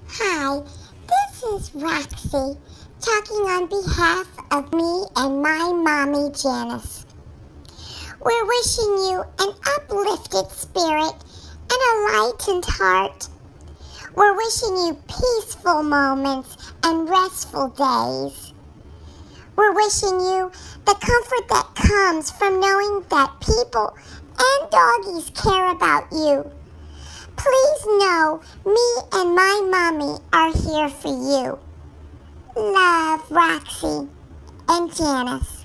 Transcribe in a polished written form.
Hi, this is Roxie, talking on behalf of me and my mommy Janice. We're wishing you an uplifted spirit and a lightened heart. We're wishing you peaceful moments and restful days. We're wishing you the comfort that comes from knowing that people and doggies care about you. Please know me and my mommy are here for you. Love, Roxie and Janice.